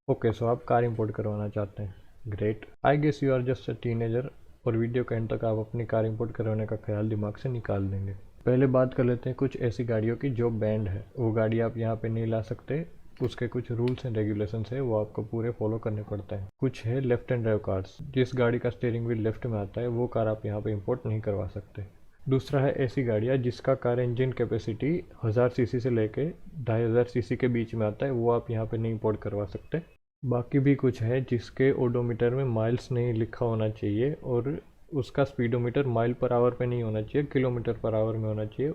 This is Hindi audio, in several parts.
ओके, सो आप कार इंपोर्ट करवाना चाहते हैं। Great, I guess you are just a teenager और वीडियो के एंड तक आप अपनी कार इंपोर्ट करवाने का ख्याल दिमाग से निकाल देंगे। पहले बात कर लेते हैं कुछ ऐसी गाड़ियों की जो बैंड है, वो गाड़ी आप यहाँ पे नहीं ला सकते। उसके कुछ रूल्स एंड रेगुलेशंस है, वो आपको पूरे फॉलो करने पड़ते हैं। कुछ है लेफ्ट हैंड ड्राइव कार्स, जिस गाड़ी का स्टीयरिंग व्हील लेफ्ट में आता है वो कार आप यहाँ पे इंपोर्ट नहीं करवा सकते। दूसरा है ऐसी गाड़ियाँ जिसका कार इंजन कैपेसिटी 1000 सीसी से लेके 2500 सीसी के बीच में आता है, वो आप यहाँ पे नहीं इंपोर्ट करवा सकते। बाकी भी कुछ है जिसके ओडोमीटर में माइल्स नहीं लिखा होना चाहिए और उसका स्पीडोमीटर माइल पर आवर पे नहीं होना चाहिए, किलोमीटर पर आवर में होना चाहिए।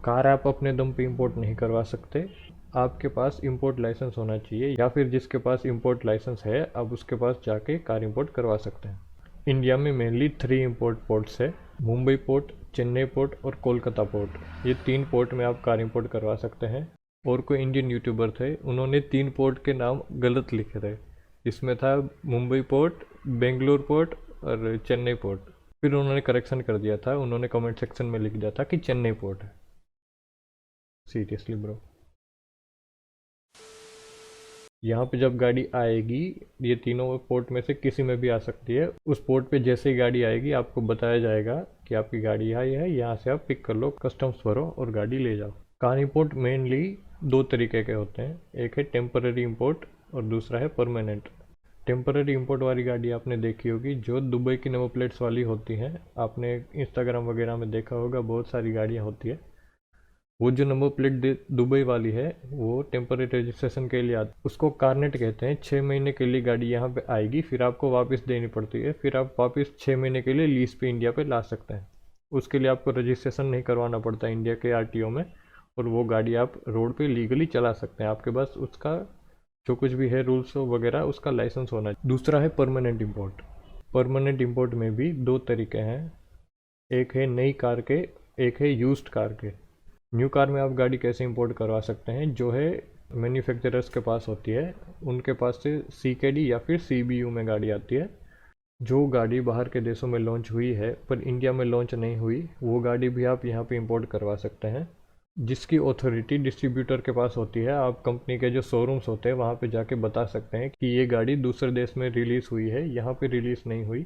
कार आप अपने दम पे इंपोर्ट नहीं करवा सकते, आपके पास इंपोर्ट लाइसेंस होना चाहिए, या फिर जिसके पास इंपोर्ट लाइसेंस है आप उसके पास जाके कार इंपोर्ट करवा सकते हैं। इंडिया में मेनली 3 इंपोर्ट पोर्ट्स है, मुंबई पोर्ट, चेन्नई पोर्ट और कोलकाता पोर्ट। ये 3 पोर्ट में आप कार इंपोर्ट करवा सकते हैं। और कोई इंडियन यूट्यूबर थे, उन्होंने 3 पोर्ट के नाम गलत लिखे थे। इसमें था मुंबई पोर्ट, बेंगलोर पोर्ट और चेन्नई पोर्ट। फिर उन्होंने करेक्शन कर दिया था, उन्होंने कमेंट सेक्शन में लिख दिया था कि चेन्नई पोर्ट है। सीरियसली ब्रो, यहाँ पे जब गाड़ी आएगी, ये तीनों पोर्ट में से किसी में भी आ सकती है। उस पोर्ट पे जैसे ही गाड़ी आएगी आपको बताया जाएगा कि आपकी गाड़ी आई है, यहाँ से आप पिक कर लो, कस्टम्स भरो और गाड़ी ले जाओ। कार इंपोर्ट मेनली 2 तरीके के होते हैं, एक है टेम्पररी इंपोर्ट और दूसरा है परमानेंट। टेम्पररी इंपोर्ट वाली गाड़ी आपने देखी होगी जो दुबई की नंबर प्लेट्स वाली होती हैं, आपने इंस्टाग्राम वगैरह में देखा होगा, बहुत सारी गाड़ियाँ होती है। वो जो नंबर प्लेट दुबई वाली है वो टेम्पररी रजिस्ट्रेशन के लिए आती है, उसको कारनेट कहते हैं। 6 महीने के लिए गाड़ी यहाँ पे आएगी, फिर आपको वापस देनी पड़ती है, फिर आप वापस 6 महीने के लिए लीज पे इंडिया पे ला सकते हैं। उसके लिए आपको रजिस्ट्रेशन नहीं करवाना पड़ता इंडिया के आरटीओ में, और वो गाड़ी आप रोड पे लीगली चला सकते हैं। आपके पास उसका जो कुछ भी है रूल्स वगैरह, उसका लाइसेंस होना चाहिए। दूसरा है परमानेंट इम्पोर्ट। परमानेंट इम्पोर्ट में भी 2 तरीके हैं, एक है नई कार के, एक है यूज्ड कार के। न्यू कार में आप गाड़ी कैसे इंपोर्ट करवा सकते हैं, जो है मैन्युफैक्चरर्स के पास होती है, उनके पास से सीकेडी या फिर सीबीयू में गाड़ी आती है। जो गाड़ी बाहर के देशों में लॉन्च हुई है पर इंडिया में लॉन्च नहीं हुई, वो गाड़ी भी आप यहाँ पे इंपोर्ट करवा सकते हैं। जिसकी ऑथोरिटी डिस्ट्रीब्यूटर के पास होती है, आप कंपनी के जो शोरूम्स होते हैं वहाँ पे जाके बता सकते हैं कि ये गाड़ी दूसरे देश में रिलीज़ हुई है, यहाँ पे रिलीज़ नहीं हुई,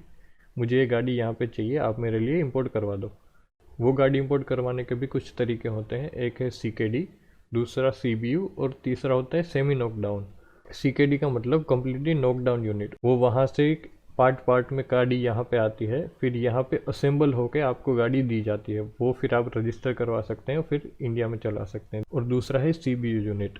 मुझे ये गाड़ी यहाँ पे चाहिए, आप मेरे लिए इंपोर्ट करवा दो। वो गाड़ी इंपोर्ट करवाने के भी कुछ तरीके होते हैं, एक है सीकेडी, दूसरा सीबीयू और तीसरा होता है सेमी नॉकडाउन। सीकेडी का मतलब कम्प्लीटली नॉकडाउन यूनिट, वो वहाँ से पार्ट पार्ट में गाड़ी यहाँ पे आती है, फिर यहाँ पे असेंबल होके आपको गाड़ी दी जाती है, वो फिर आप रजिस्टर करवा सकते हैं और फिर इंडिया में चला सकते हैं। और दूसरा है सीबीयू यूनिट।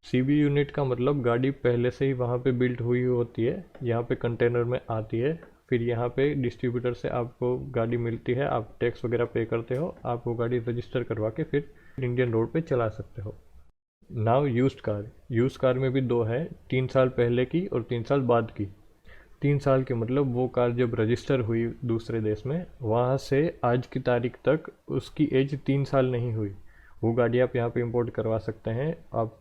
सीबीयू यूनिट का मतलब गाड़ी पहले से ही वहाँ पे बिल्ट हुई होती है, यहाँ पे कंटेनर में आती है, फिर यहाँ पे डिस्ट्रीब्यूटर से आपको गाड़ी मिलती है, आप टैक्स वगैरह पे करते हो, आप वो गाड़ी रजिस्टर करवा के फिर इंडियन रोड पे चला सकते हो। Now used car. Used car में भी 2 है, 3 साल पहले की और 3 साल बाद की। 3 साल की मतलब वो कार जब रजिस्टर हुई दूसरे देश में, वहाँ से आज की तारीख तक उसकी एज 3 साल नहीं हुई, वो गाड़ी आप यहाँ पे इंपोर्ट करवा सकते हैं। आप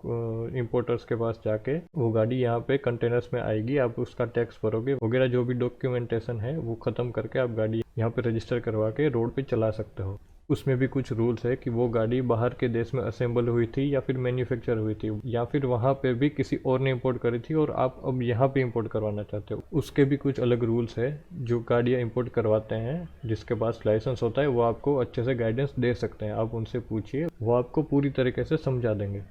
इंपोर्टर्स के पास जाके वो गाड़ी यहाँ पे कंटेनर्स में आएगी, आप उसका टैक्स भरोगे वगैरह, जो भी डॉक्यूमेंटेशन है वो ख़त्म करके आप गाड़ी यहाँ पे रजिस्टर करवा के रोड पे चला सकते हो। उसमें भी कुछ रूल्स है कि वो गाड़ी बाहर के देश में असेंबल हुई थी या फिर मैन्युफैक्चर हुई थी, या फिर वहाँ पे भी किसी और ने इंपोर्ट करी थी और आप अब यहाँ पे इंपोर्ट करवाना चाहते हो, उसके भी कुछ अलग रूल्स है। जो गाड़ियाँ इंपोर्ट करवाते हैं जिसके पास लाइसेंस होता है वो आपको अच्छे से गाइडेंस दे सकते हैं, आप उनसे पूछिए, वो आपको पूरी तरीके से समझा देंगे।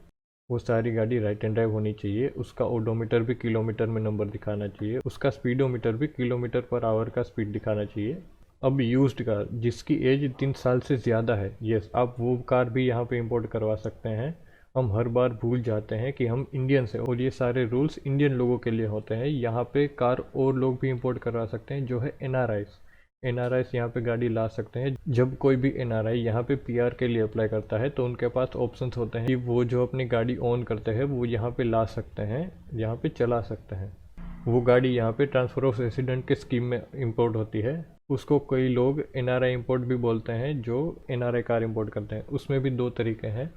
वो सारी गाड़ी राइट हैंड ड्राइव होनी चाहिए, उसका ओडोमीटर भी किलोमीटर में नंबर दिखाना चाहिए, उसका स्पीडोमीटर भी किलोमीटर पर आवर का स्पीड दिखाना चाहिए। अब यूज्ड कार जिसकी एज 3 साल से ज़्यादा है, यस, आप वो कार भी यहाँ पे इंपोर्ट करवा सकते हैं। हम हर बार भूल जाते हैं कि हम इंडियन से, और ये सारे रूल्स इंडियन लोगों के लिए होते हैं। यहाँ पे कार और लोग भी इंपोर्ट करवा सकते हैं, जो है एनआरआईस। एनआरआईस यहाँ पे गाड़ी ला सकते हैं। जब कोई भी एनआरआई यहाँ पे पीआर के लिए अप्लाई करता है तो उनके पास ऑप्शंस होते हैं कि वो जो अपनी गाड़ी ओन करते हैं वो यहाँ पे ला सकते हैं, यहाँ पे चला सकते हैं। वो गाड़ी यहाँ पे ट्रांसफ़र ऑफ रेसिडेंट के स्कीम में इंपोर्ट होती है, उसको कई लोग एनआरआई इंपोर्ट भी बोलते हैं, जो एनआरआई कार इंपोर्ट करते हैं। उसमें भी 2 तरीके हैं,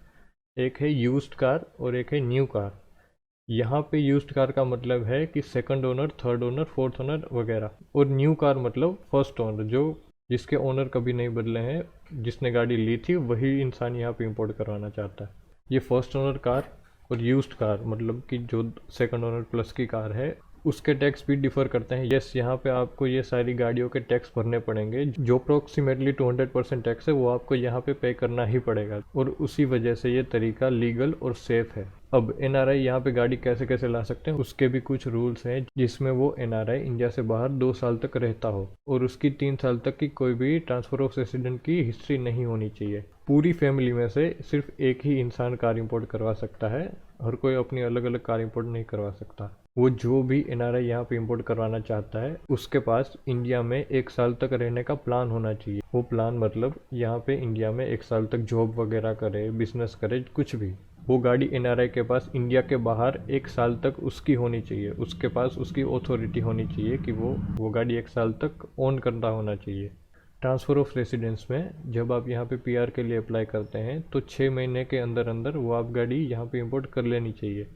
एक है यूज्ड कार और एक है न्यू कार। यहाँ पे यूज्ड कार का मतलब है कि second owner, third owner, fourth owner वगैरह, और न्यू कार मतलब फर्स्ट ओनर, जो जिसके ओनर कभी नहीं बदले हैं, जिसने गाड़ी ली थी वही इंसान यहाँ पे इंपोर्ट करवाना चाहता है। ये फर्स्ट ओनर कार और यूज्ड कार मतलब कि जो सेकंड ओनर प्लस की कार है उसके टैक्स भी डिफर करते हैं। यस, यहाँ पे आपको ये सारी गाड़ियों के टैक्स भरने पड़ेंगे। जो अप्रोक्सीमेटली 200% टैक्स है वो आपको यहाँ पे करना ही पड़ेगा, और उसी वजह से ये तरीका लीगल और सेफ है। अब एनआरआई यहाँ पे गाड़ी कैसे कैसे ला सकते हैं उसके भी कुछ रूल्स हैं, जिसमें वो एनआरआई इंडिया से बाहर 2 साल तक रहता हो और उसकी 3 साल तक की कोई भी ट्रांसफर ऑफ रेसिडेंट की हिस्ट्री नहीं होनी चाहिए। पूरी फैमिली में से सिर्फ एक ही इंसान कार इंपोर्ट करवा सकता है, हर कोई अपनी अलग अलग कार इंपोर्ट नहीं करवा सकता। वो जो भी एनआरआई यहाँ पे इंपोर्ट करवाना चाहता है उसके पास इंडिया में 1 साल तक रहने का प्लान होना चाहिए। वो प्लान मतलब यहाँ पे इंडिया में 1 साल तक जॉब वगैरह करे, बिजनेस करे, कुछ भी। वो गाड़ी एनआरआई के पास इंडिया के बाहर 1 साल तक उसकी होनी चाहिए, उसके पास उसकी ऑथोरिटी होनी चाहिए कि वो गाड़ी 1 साल तक ओन करता होना चाहिए। ट्रांसफ़र ऑफ रेसिडेंस में जब आप यहाँ पे पीआर के लिए अप्लाई करते हैं तो 6 महीने के अंदर अंदर वो आप गाड़ी यहाँ पे इंपोर्ट कर लेनी चाहिए।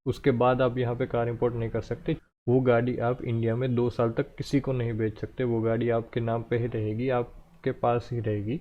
उसके बाद आप यहाँ पे कार इंपोर्ट नहीं कर सकते। वो गाड़ी आप इंडिया में 2 साल तक किसी को नहीं बेच सकते। वो गाड़ी आपके नाम पे ही रहेगी, आपके पास ही रहेगी।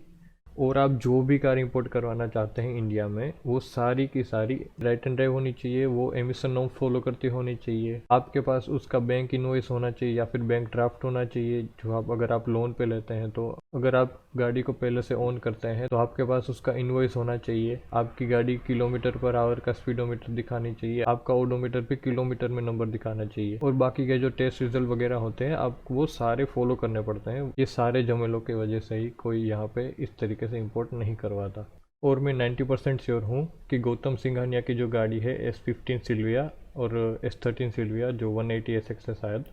और आप जो भी कार इंपोर्ट करवाना चाहते हैं इंडिया में वो सारी की सारी राइट एंड ड्राइव होनी चाहिए, वो एमिशन नॉर्म फॉलो करती होनी चाहिए। आपके पास उसका बैंक इनवॉइस होना चाहिए या फिर बैंक ड्राफ्ट होना चाहिए, जो आप अगर आप लोन पे लेते हैं तो अगर आप गाड़ी को पहले से ओन करते हैं तो आपके पास उसका इनवॉइस होना चाहिए। आपकी गाड़ी किलोमीटर पर आवर का स्पीडोमीटर दिखानी चाहिए, आपका ओडोमीटर पे किलोमीटर में नंबर दिखाना चाहिए, और बाकी के जो टेस्ट रिजल्ट वगैरह होते हैं आपको वो सारे फॉलो करने पड़ते हैं। ये सारे झमेलों की वजह से ही कोई यहाँ पे इस तरीके से इंपोर्ट नहीं करवाता। और मैं 90% श्योर हूँ कि गौतम सिंघानिया की जो गाड़ी है S15 सिल्विया और S13 सिल्विया जो 180 SX है शायद,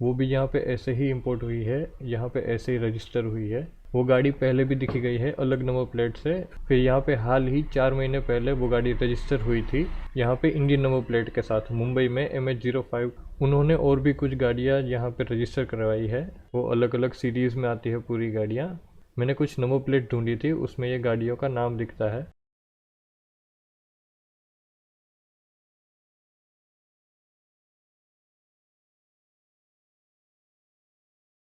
वो भी यहाँ पे ऐसे ही इंपोर्ट हुई है, यहाँ पे ऐसे ही रजिस्टर हुई है। वो गाड़ी पहले भी दिखी गई है अलग नंबर प्लेट से। फिर यहाँ पे हाल ही 4 महीने पहले वो गाड़ी रजिस्टर हुई थी यहाँ पे इंडियन नंबर प्लेट के साथ मुंबई में MH05। उन्होंने और भी कुछ गाड़ियाँ यहाँ पे रजिस्टर करवाई है, वो अलग अलग सीरीज़ में आती है पूरी गाड़ियाँ। मैंने कुछ नंबर प्लेट ढूंढी थी, उसमें ये गाड़ियों का नाम दिखता है।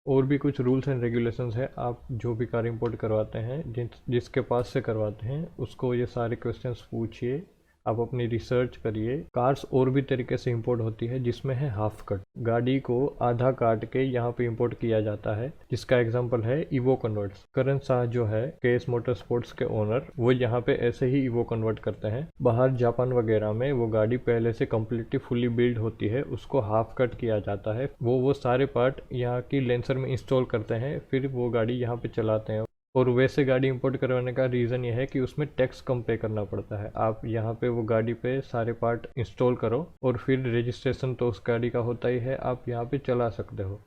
और भी कुछ रूल्स एंड रेगुलेशंस है। आप जो भी कार इंपोर्ट करवाते हैं, जिसके पास से करवाते हैं उसको ये सारे क्वेश्चंस पूछिए, आप अपनी रिसर्च करिए। कार्स और भी तरीके से इंपोर्ट होती है जिसमें है हाफ कट, गाड़ी को आधा काट के यहाँ पे इंपोर्ट किया जाता है, जिसका एग्जांपल है ईवो कन्वर्ट्स। करण शाह जो है केएस मोटर स्पोर्ट्स के ओनर, वो यहाँ पे ऐसे ही ईवो कन्वर्ट करते हैं। बाहर जापान वगैरह में वो गाड़ी पहले से कम्प्लीटली फुली बिल्ड होती है, उसको हाफ कट किया जाता है। वो सारे पार्ट यहाँ की लेंसर में इंस्टॉल करते हैं, फिर वो गाड़ी यहाँ पे चलाते हैं। और वैसे गाड़ी इंपोर्ट करवाने का रीज़न ये है कि उसमें टैक्स कम पे करना पड़ता है। आप यहाँ पे वो गाड़ी पे सारे पार्ट इंस्टॉल करो और फिर रजिस्ट्रेशन तो उस गाड़ी का होता ही है, आप यहाँ पे चला सकते हो।